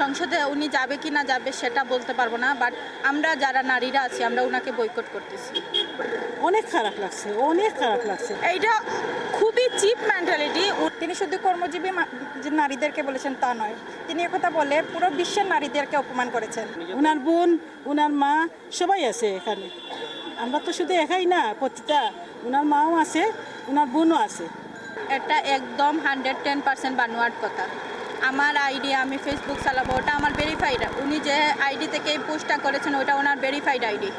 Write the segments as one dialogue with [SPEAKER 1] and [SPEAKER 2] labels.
[SPEAKER 1] সংসদে উনি যাবে কি না যাবে সেটা বলতে পারবো না, বাট আমরা যারা নারীরা আছি আমরা ওনাকে বয়কট করতেছি।
[SPEAKER 2] অনেক খারাপ লাগছে, অনেক খারাপ লাগছে।
[SPEAKER 1] এইটা খুবই চিপ মেন্টালিটি।
[SPEAKER 3] তিনি শুধু কর্মজীবী যে নারীদেরকে বলেছেন তা নয়, তিনি একথা বলে পুরো বিশ্বের নারীদেরকে অপমান করেছেন।
[SPEAKER 2] ওনার বোন, ওনার মা সবাই আছে এখানে। আমরা তো শুধু একাই না, প্রতিটা ওনার মাও আছে, ওনার বোনও আছে।
[SPEAKER 1] এটা একদম 110% বানোয়াট কথা। আমার আইডি, আমি ফেসবুক চালাবো, ওটা আমার ভেরিফাইড। উনি যে আইডি থেকে এই পোস্টটা করেছেন ওটা ওনার ভেরিফাইড আইডি।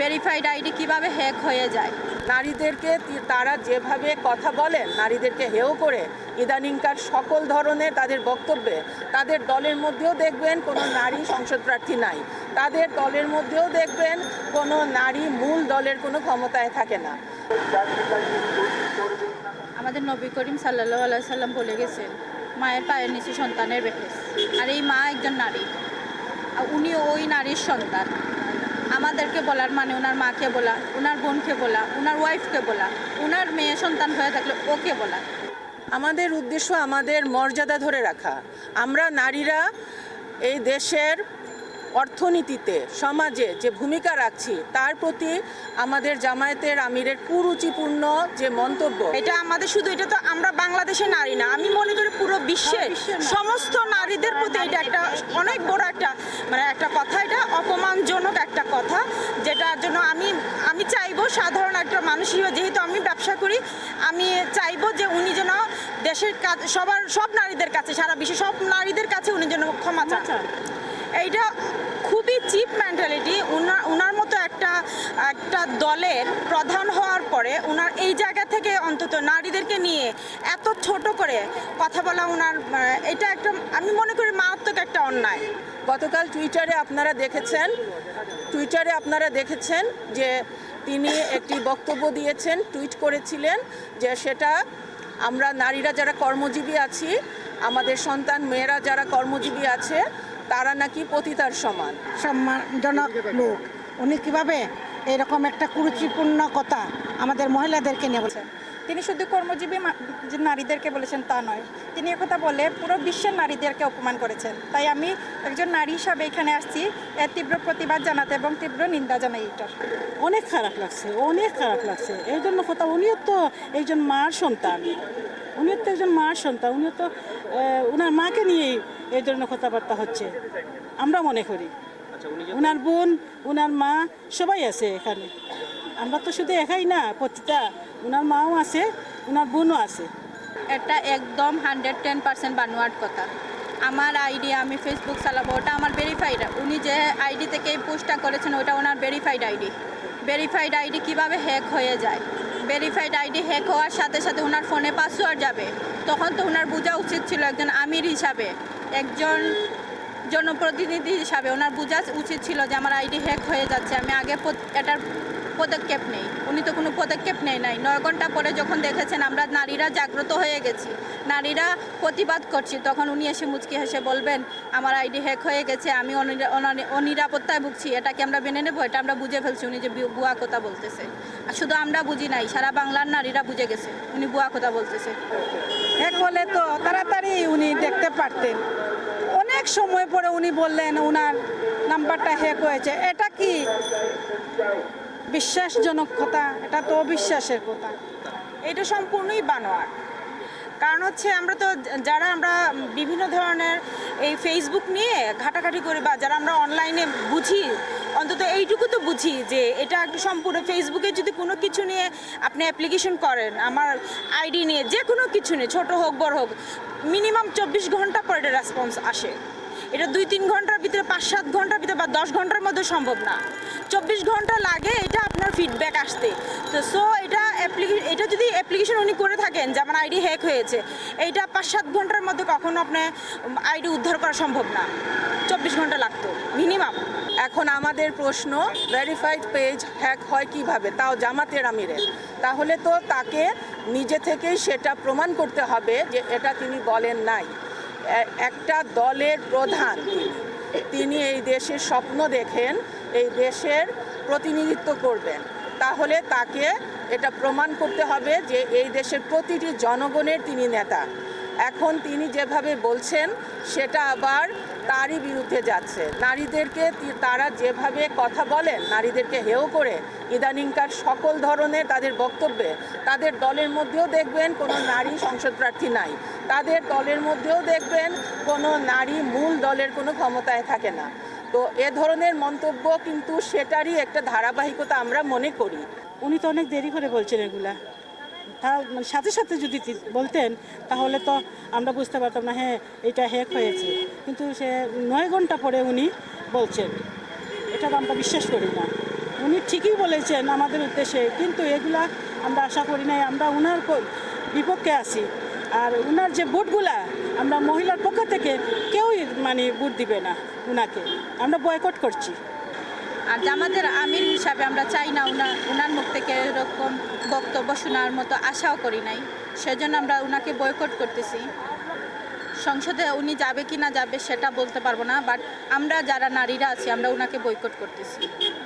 [SPEAKER 1] ভেরিফাইড আইডি কীভাবে হ্যাক হয়ে যায়?
[SPEAKER 4] নারীদেরকে তারা যেভাবে কথা বলেন, নারীদেরকে হেয় করে ইদানিংকার সকল ধরনের তাদের বক্তব্যে, তাদের দলের মধ্যেও দেখবেন কোনো নারী সংসদ প্রার্থী নাই, তাদের দলের মধ্যেও দেখবেন কোনো নারী মূল দলের কোনো ক্ষমতায় থাকে না।
[SPEAKER 1] আমাদের নবী করিম সাল্লাল্লাহু আলাইহি সাল্লাম বলে গেছেন, মায়ের পায়ের নিচে সন্তানের বেহেস। আর এই মা একজন নারী, আর উনি ওই নারীর সন্তান। আমাদেরকে বলার মানে ওনার মাকে বলা, ওনার বোনকে বলা, ওনার ওয়াইফকে বলা, ওনার মেয়ে সন্তান হয়ে থাকলে ওকে বলা।
[SPEAKER 4] আমাদের উদ্দেশ্য আমাদের মর্যাদা ধরে রাখা। আমরা নারীরা এই দেশের অর্থনীতিতে, সমাজে যে ভূমিকা রাখছি তার প্রতি আমাদের জামায়াতের আমিরের কুরুচিপূর্ণ যে মন্তব্য,
[SPEAKER 3] এটা আমাদের শুধু, এটা তো আমরা বাংলাদেশের নারী না, আমি মনে করি পুরো বিশ্বের সমস্ত নারীদের প্রতি এটা একটা অনেক বড় একটা একটা কথা, এটা অপমানজনক একটা কথা, যেটার জন্য আমি চাইবো সাধারণ একটা মানুষ হিসেবে, যেহেতু আমি ব্যবসা করি, আমি চাইবো যে উনি যেন দেশের কাজ সব নারীদের কাছে, সারা বিশ্বের সব নারীদের কাছে উনি যেন ক্ষমা চান। এইটা খুবই চিপ মেন্টালিটি। ওনার মতো একটা দলের প্রধান হওয়ার পরে ওনার এই জায়গা থেকে অন্তত নারীদেরকে নিয়ে এত ছোট করে কথা বলা, ওনার এটা একটা, আমি মনে করি মারাত্মক একটা অন্যায়।
[SPEAKER 4] গতকাল টুইটারে আপনারা দেখেছেন যে তিনি একটি বক্তব্য দিয়েছেন, টুইট করেছিলেন যে সেটা আমরা নারীরা যারা কর্মজীবী আছি, আমাদের সন্তান মেয়েরা যারা কর্মজীবী আছে তারা নাকি পতিতার সমান।
[SPEAKER 5] সম্মানজনক লোক, উনি কিভাবে এরকম একটা কুরুচিপূর্ণ কথা আমাদের মহিলাদেরকে নিয়ে বলছেন?
[SPEAKER 3] তিনি শুধু কর্মজীবী যে নারীদেরকে বলেছেন তা নয়, তিনি একথা বলে পুরো বিশ্বের নারীদেরকে অপমান করেছেন। তাই আমি একজন নারী হিসাবে এখানে আসছি এর তীব্র প্রতিবাদ জানাতে এবং তীব্র নিন্দা জানাই এটার।
[SPEAKER 2] অনেক খারাপ লাগছে, অনেক খারাপ লাগছে। এই জন্য কথা, উনিও তো একজন মার সন্তান, উনিও তো একজন মার সন্তান, উনিও তো ওনার মাকে নিয়েই এই ধরনের কথাবার্তা হচ্ছে আমরা মনে করি। ওনার বোন, ওনার মা সবাই আছে এখানে। আমরা তো শুধু একাই না, প্রতিটা ওনার মাও আছে, ওনার বোনও আছে।
[SPEAKER 1] এটা একদম 110% বানোয়াট কথা। আমার আইডি, আমি ফেসবুক চালাবো, ওটা আমার ভেরিফাইড। উনি যে আইডি থেকে এই পোস্টটা করেছেন ওটা ওনার ভেরিফাইড আইডি। ভেরিফাইড আইডি কীভাবে হ্যাক হয়ে যায়? ভেরিফাইড আইডি হ্যাক হওয়ার সাথে সাথে ওনার ফোনে পাসওয়ার্ড যাবে। তখন তো ওনার বোঝা উচিত ছিল, একজন আমির হিসাবে, একজন জনপ্রতিনিধি হিসাবে ওনার বোঝা উচিত ছিল যে আমার আইডি হ্যাক হয়ে যাচ্ছে, আমি আগে এটার পদক্ষেপ নেই। উনি তো কোনো পদক্ষেপ নেই নাই। 9 ঘন্টা পরে যখন দেখেছেন আমরা নারীরা জাগ্রত হয়ে গেছি, নারীরা প্রতিবাদ করছি, তখন উনি এসে মুচকি হেসে বলবেন আমার আইডি হ্যাক হয়ে গেছে, আমি অনিরাপত্তায় ভুগছি, এটাকে আমরা মেনে নেবো, এটা আমরা বুঝে ফেলছি উনি যে বুয়া কথা বলতেছে। আর শুধু আমরা বুঝি নাই, সারা বাংলার নারীরা বুঝে গেছে উনি বুয়া কথা বলতেছে।
[SPEAKER 5] হ্যাক হলে তো তাড়াতাড়ি উনি দেখতে পারতেন। অনেক সময় পরে উনি বললেন ওনার নাম্বারটা হ্যাক হয়েছে। এটা কি বিশ্বাসজনক কথা? এটা তো অবিশ্বাসের কথা।
[SPEAKER 3] এটা সম্পূর্ণই বানোয়াট। কারণ হচ্ছে আমরা বিভিন্ন ধরনের এই ফেসবুক নিয়ে ঘাটাঘাটি করি, বা যারা আমরা অনলাইনে বুঝি, অন্তত এইটুকু তো বুঝি যে এটা একটা সম্পূর্ণ, ফেসবুকে যদি কোনো কিছু নিয়ে আপনি অ্যাপ্লিকেশন করেন, আমার আইডি নিয়ে, যে কোনো কিছু নিয়ে, ছোট হোক বড় হোক, মিনিমাম 24 ঘন্টা পর এটা রেসপন্স আসে। এটা 2-3 ঘন্টার ভিতরে, 5-7 ঘন্টার ভিতরে বা 10 ঘন্টার মধ্যে সম্ভব না। 24 ঘন্টা লাগে এটা আপনার ফিডব্যাক আসতে। তো এটা যদি অ্যাপ্লিকেশন উনি করে থাকেন যে আমার আইডি হ্যাক হয়েছে, এইটা 5-7 ঘন্টার মধ্যে কখনো আপনার আইডি উদ্ধার করা সম্ভব না। 24 ঘন্টা লাগতো মিনিমাম।
[SPEAKER 4] এখন আমাদের প্রশ্ন, ভেরিফাইড পেজ হ্যাক হয় কিভাবে, তাও জামাতের আমিরের? তাহলে তো তাকে নিজে থেকেই সেটা প্রমাণ করতে হবে যে এটা তিনি বলেন নাই। একটা দলের প্রধান, তিনি এই দেশের স্বপ্ন দেখেন, এই দেশের প্রতিনিধিত্ব করবেন, তাহলে তাকে এটা প্রমাণ করতে হবে যে এই দেশের প্রতিটি জনগণের তিনি নেতা। এখন তিনি যেভাবে বলছেন সেটা আবার তারই বিরুদ্ধে যাচ্ছে। নারীদেরকে তারা যেভাবে কথা বলেন, নারীদেরকে হেয় করে ইদানিংকার সকল ধরনের তাদের বক্তব্যে, তাদের দলের মধ্যেও দেখবেন কোনো নারী সংসদ প্রার্থী নাই, তাদের দলের মধ্যেও দেখবেন কোনো নারী মূল দলের কোনো ক্ষমতায় থাকে না। তো এ ধরনের মন্তব্য কিন্তু সেটারই একটা ধারাবাহিকতা আমরা মনে করি।
[SPEAKER 2] উনি তো অনেক দেরি করে বলছেন এগুলা, তা মানে সাথে সাথে যদি বলতেন তাহলে তো আমরা বুঝতে পারতাম না হ্যাঁ এটা হ্যাক হয়েছে, কিন্তু সে 9 ঘন্টা পরে উনি বলছেন, এটা তো আমরা বিশ্বাস করি না। উনি ঠিকই বলেছেন আমাদের উদ্দেশ্যে, কিন্তু এগুলা আমরা আশা করি নাই। আমরা উনার বিপক্ষে আছি, আর উনার যে ভোটগুলা আমরা মহিলার পক্ষ থেকে কেউই মানে ভোট দিবে না উনাকে, আমরা বয়কট করছি।
[SPEAKER 1] আর জামাতের আমির হিসাবে আমরা চাই না উনার মুখ থেকে এরকম বক্তব্য শোনার মতো আশাও করি নাই, সেজন্য আমরা উনাকে বয়কট করতেছি। সংসদে উনি যাবে কি না যাবে সেটা বলতে পারবো না, বাট আমরা যারা নারীরা আছি আমরা উনাকে বয়কট করতেছি।